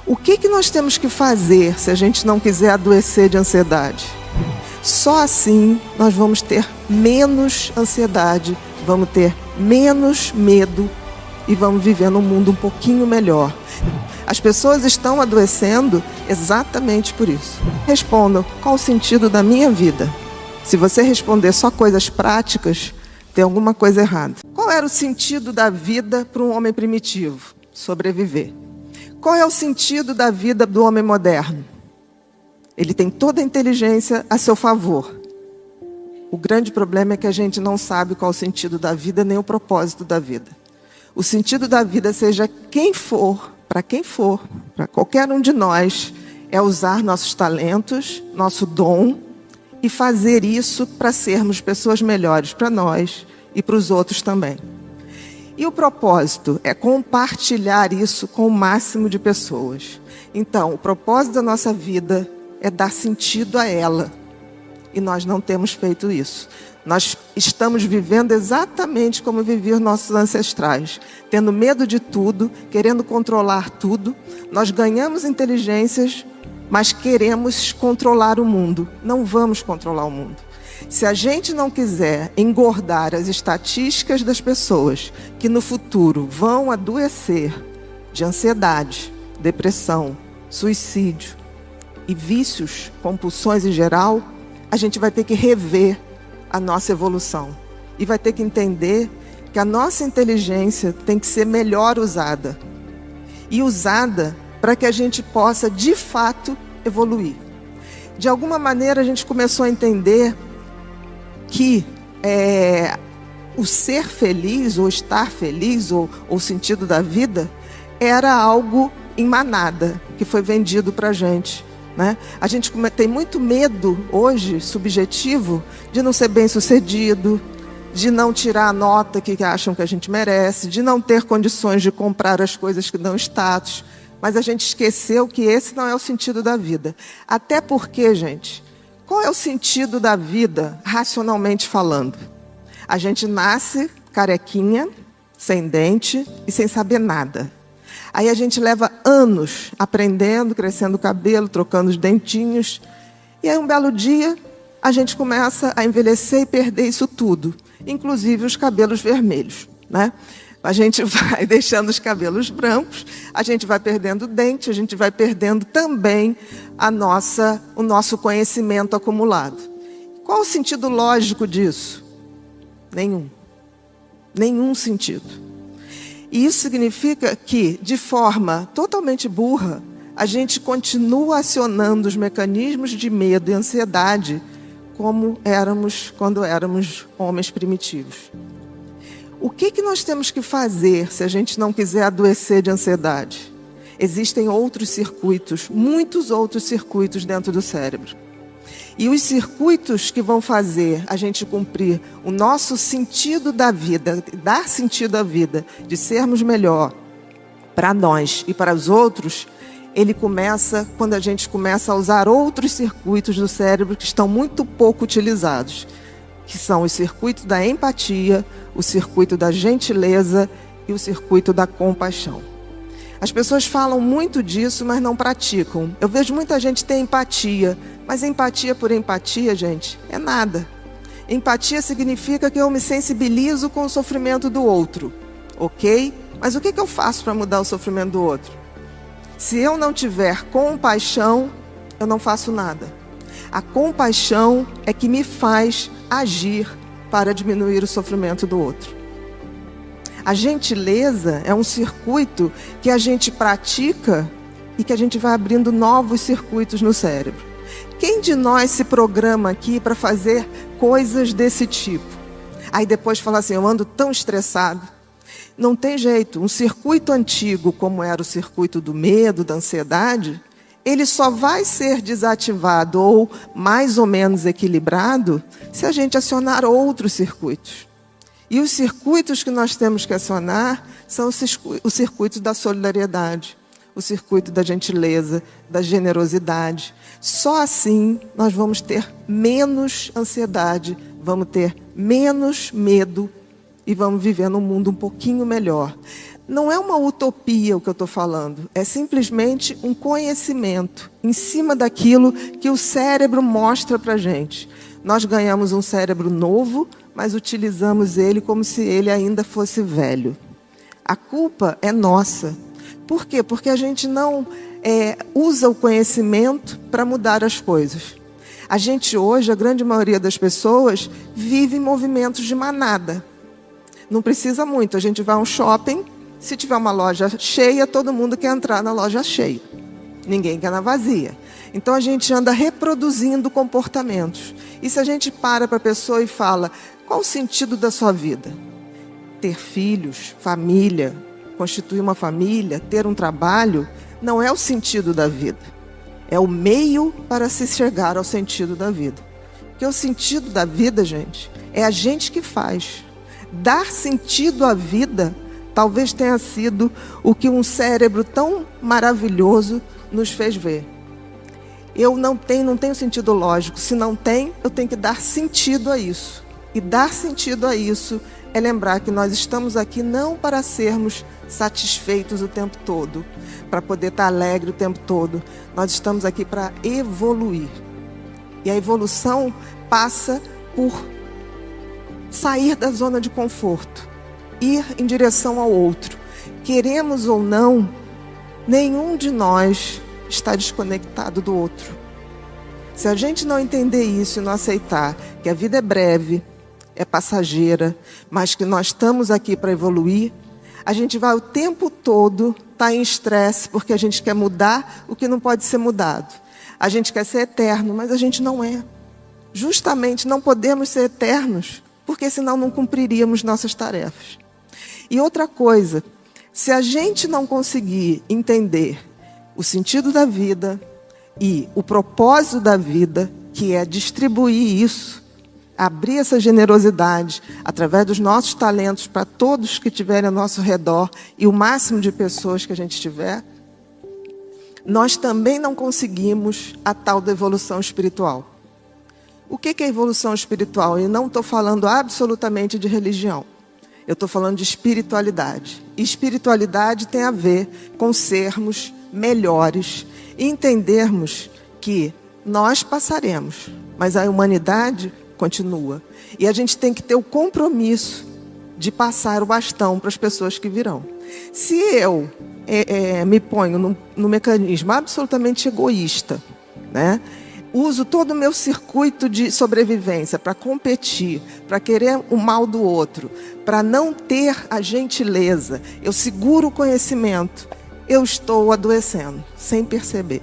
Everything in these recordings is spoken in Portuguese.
O que nós temos que fazer se a gente não quiser adoecer de ansiedade? Só assim nós vamos ter menos ansiedade, vamos ter menos medo e vamos viver num mundo um pouquinho melhor. As pessoas estão adoecendo exatamente por isso. Respondam, qual o sentido da minha vida? Se você responder só coisas práticas, tem alguma coisa errada. Qual era o sentido da vida para um homem primitivo? Sobreviver. Qual é o sentido da vida do homem moderno? Ele tem toda a inteligência a seu favor. O grande problema é que a gente não sabe qual o sentido da vida, nem o propósito da vida. O sentido da vida, seja quem for, para qualquer um de nós, é usar nossos talentos, nosso dom, e fazer isso para sermos pessoas melhores para nós e para os outros também. E o propósito é compartilhar isso com o máximo de pessoas. Então, o propósito da nossa vida é dar sentido a ela. E nós não temos feito isso. Nós estamos vivendo exatamente como viviam nossos ancestrais. Tendo medo de tudo, querendo controlar tudo. Nós ganhamos inteligências, mas queremos controlar o mundo. Não vamos controlar o mundo. Se a gente não quiser engordar as estatísticas das pessoas que no futuro vão adoecer de ansiedade, depressão, suicídio e vícios, compulsões em geral, a gente vai ter que rever a nossa evolução. E vai ter que entender que a nossa inteligência tem que ser melhor usada. E usada para que a gente possa, de fato, evoluir. De alguma maneira, a gente começou a entender que o ser feliz, ou estar feliz, ou o sentido da vida, era algo em manada, que foi vendido para a gente. Né? A gente tem muito medo hoje, subjetivo, de não ser bem-sucedido, de não tirar a nota que acham que a gente merece, de não ter condições de comprar as coisas que dão status. Mas a gente esqueceu que esse não é o sentido da vida. Até porque, gente, qual é o sentido da vida, racionalmente falando? A gente nasce carequinha, sem dente e sem saber nada. Aí a gente leva anos aprendendo, crescendo o cabelo, trocando os dentinhos. E aí um belo dia a gente começa a envelhecer e perder isso tudo. Inclusive os cabelos vermelhos, né? A gente vai deixando os cabelos brancos, a gente vai perdendo dente, a gente vai perdendo também o nosso conhecimento acumulado. Qual o sentido lógico disso? Nenhum. Nenhum sentido. E isso significa que, de forma totalmente burra, a gente continua acionando os mecanismos de medo e ansiedade como éramos quando éramos homens primitivos. O que nós temos que fazer se a gente não quiser adoecer de ansiedade? Existem outros circuitos, muitos outros circuitos dentro do cérebro. E os circuitos que vão fazer a gente cumprir o nosso sentido da vida, dar sentido à vida, de sermos melhor para nós e para os outros, ele começa quando a gente começa a usar outros circuitos do cérebro que estão muito pouco utilizados, que são os circuitos da empatia, o circuito da gentileza e o circuito da compaixão. As pessoas falam muito disso, mas não praticam. Eu vejo muita gente ter empatia, mas empatia por empatia, gente, é nada. Empatia significa que eu me sensibilizo com o sofrimento do outro, ok? Mas o que eu faço para mudar o sofrimento do outro? Se eu não tiver compaixão, eu não faço nada. A compaixão é que me faz agir para diminuir o sofrimento do outro. A gentileza é um circuito que a gente pratica e que a gente vai abrindo novos circuitos no cérebro. Quem de nós se programa aqui para fazer coisas desse tipo? Aí depois fala assim, eu ando tão estressado. Não tem jeito, um circuito antigo, como era o circuito do medo, da ansiedade, ele só vai ser desativado ou mais ou menos equilibrado se a gente acionar outros circuitos. E os circuitos que nós temos que acionar são os circuitos da solidariedade, o circuito da gentileza, da generosidade. Só assim nós vamos ter menos ansiedade, vamos ter menos medo e vamos viver num mundo um pouquinho melhor. Não é uma utopia o que eu estou falando, é simplesmente um conhecimento em cima daquilo que o cérebro mostra para a gente. Nós ganhamos um cérebro novo, mas utilizamos ele como se ele ainda fosse velho. A culpa é nossa. Por quê? Porque a gente não usa o conhecimento para mudar as coisas. A gente hoje, a grande maioria das pessoas, vive em movimentos de manada. Não precisa muito, a gente vai a um shopping, se tiver uma loja cheia, todo mundo quer entrar na loja cheia. Ninguém quer na vazia. Então a gente anda reproduzindo comportamentos. E se a gente para a pessoa e fala, qual o sentido da sua vida? Ter filhos, família, constituir uma família, ter um trabalho, não é o sentido da vida. É o meio para se chegar ao sentido da vida. Porque o sentido da vida, gente, é a gente que faz. Dar sentido à vida talvez tenha sido o que um cérebro tão maravilhoso nos fez ver. Eu não tenho sentido lógico. Se não tem, eu tenho que dar sentido a isso. E dar sentido a isso é lembrar que nós estamos aqui não para sermos satisfeitos o tempo todo, para poder estar alegre o tempo todo. Nós estamos aqui para evoluir. E a evolução passa por sair da zona de conforto, ir em direção ao outro. Queremos ou não, nenhum de nós está desconectado do outro. Se a gente não entender isso e não aceitar que a vida é breve, é passageira, mas que nós estamos aqui para evoluir, a gente vai o tempo todo estar em estresse, porque a gente quer mudar o que não pode ser mudado. A gente quer ser eterno, mas a gente não é. Justamente não podemos ser eternos, porque senão não cumpriríamos nossas tarefas. E outra coisa, se a gente não conseguir entender o sentido da vida e o propósito da vida, que é distribuir isso, abrir essa generosidade através dos nossos talentos para todos que estiverem ao nosso redor e o máximo de pessoas que a gente tiver, nós também não conseguimos a tal da evolução espiritual. O que é evolução espiritual? Eu não estou falando absolutamente de religião. Eu estou falando de espiritualidade. E espiritualidade tem a ver com sermos melhores e entendermos que nós passaremos, mas a humanidade continua. E a gente tem que ter o compromisso de passar o bastão para as pessoas que virão. Se eu me ponho no mecanismo absolutamente egoísta, né? Uso todo o meu circuito de sobrevivência para competir, para querer o mal do outro, para não ter a gentileza, eu seguro o conhecimento, eu estou adoecendo, sem perceber.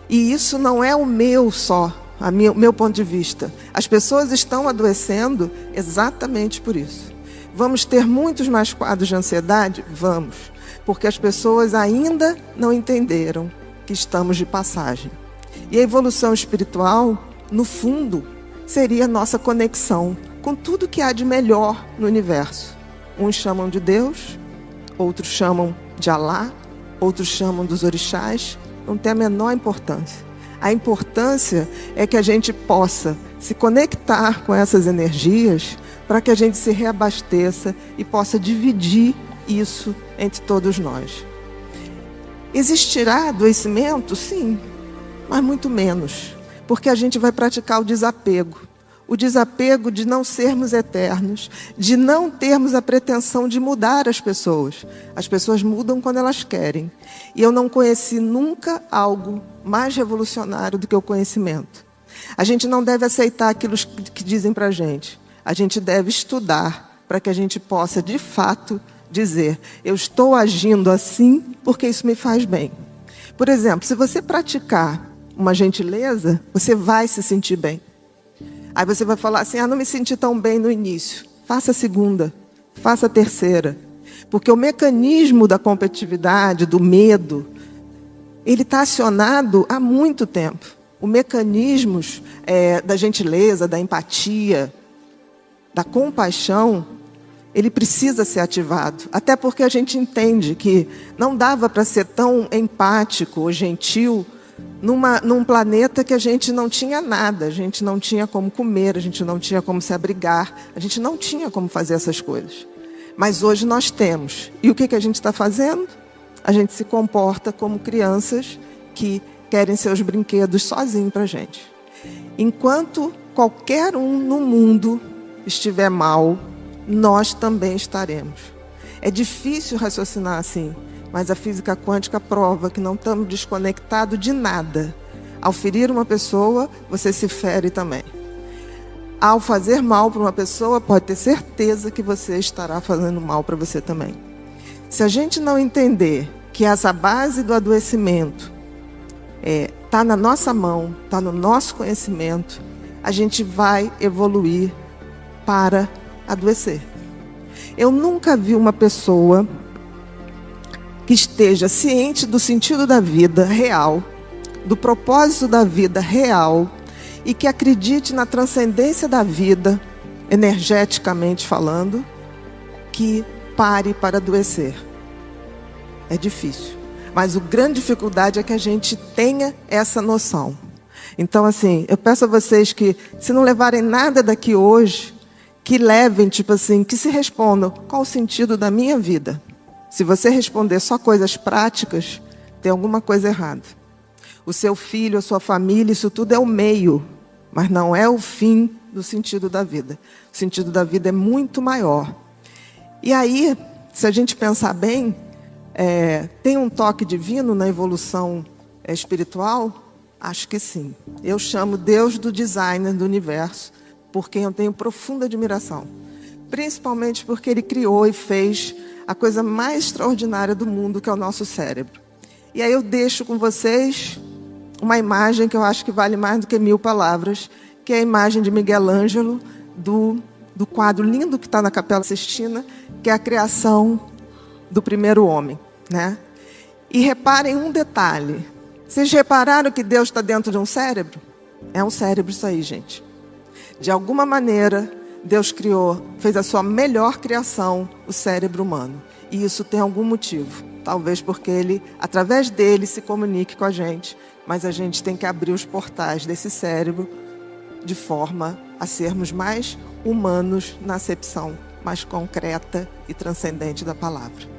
E isso não é o meu só, meu ponto de vista. As pessoas estão adoecendo exatamente por isso. Vamos ter muitos mais quadros de ansiedade? Vamos, porque as pessoas ainda não entenderam que estamos de passagem. E a evolução espiritual, no fundo, seria a nossa conexão com tudo que há de melhor no universo. Uns chamam de Deus, outros chamam de Alá, outros chamam dos orixás, não tem a menor importância. A importância é que a gente possa se conectar com essas energias para que a gente se reabasteça e possa dividir isso entre todos nós. Existirá adoecimento? Sim, mas muito menos, porque a gente vai praticar o desapego. O desapego de não sermos eternos, de não termos a pretensão de mudar as pessoas. As pessoas mudam quando elas querem. E eu não conheci nunca algo mais revolucionário do que o conhecimento. A gente não deve aceitar aquilo que dizem para a gente. A gente deve estudar para que a gente possa, de fato, dizer: eu estou agindo assim porque isso me faz bem. Por exemplo, se você praticar uma gentileza, você vai se sentir bem. Aí você vai falar assim: não me senti tão bem no início. Faça a segunda, faça a terceira. Porque o mecanismo da competitividade, do medo, ele está acionado há muito tempo. Os mecanismos da gentileza, da empatia, da compaixão, ele precisa ser ativado. Até porque a gente entende que não dava para ser tão empático ou gentil num planeta que a gente não tinha nada, a gente não tinha como comer, a gente não tinha como se abrigar, a gente não tinha como fazer essas coisas. Mas hoje nós temos. E o que a gente está fazendo? A gente se comporta como crianças que querem seus brinquedos sozinhos para a gente. Enquanto qualquer um no mundo estiver mal, nós também estaremos. É difícil raciocinar assim, mas a física quântica prova que não estamos desconectados de nada. Ao ferir uma pessoa, você se fere também. Ao fazer mal para uma pessoa, pode ter certeza que você estará fazendo mal para você também. Se a gente não entender que essa base do adoecimento está na nossa mão, está no nosso conhecimento, a gente vai evoluir para adoecer. Eu nunca vi uma pessoa que esteja ciente do sentido da vida real, do propósito da vida real, e que acredite na transcendência da vida, energeticamente falando, que pare para adoecer. É difícil. Mas a grande dificuldade é que a gente tenha essa noção. Então, assim, eu peço a vocês que, se não levarem nada daqui hoje, que levem, que se respondam, qual o sentido da minha vida? Se você responder só coisas práticas, tem alguma coisa errada. O seu filho, a sua família, isso tudo é o meio, mas não é o fim do sentido da vida. O sentido da vida é muito maior. E aí, se a gente pensar bem, tem um toque divino na evolução espiritual? Acho que sim. Eu chamo Deus do designer do universo, por quem eu tenho profunda admiração. Principalmente porque Ele criou e fez a coisa mais extraordinária do mundo, que é o nosso cérebro. E aí eu deixo com vocês uma imagem que eu acho que vale mais do que 1000 palavras, que é a imagem de Miguel Ângelo, do quadro lindo que está na Capela Sistina, que é a criação do primeiro homem, né? E reparem um detalhe. Vocês repararam que Deus está dentro de um cérebro? É um cérebro isso aí, gente. De alguma maneira, Deus fez a sua melhor criação, o cérebro humano. E isso tem algum motivo. Talvez porque Ele, através dele, se comunique com a gente. Mas a gente tem que abrir os portais desse cérebro de forma a sermos mais humanos na acepção mais concreta e transcendente da palavra.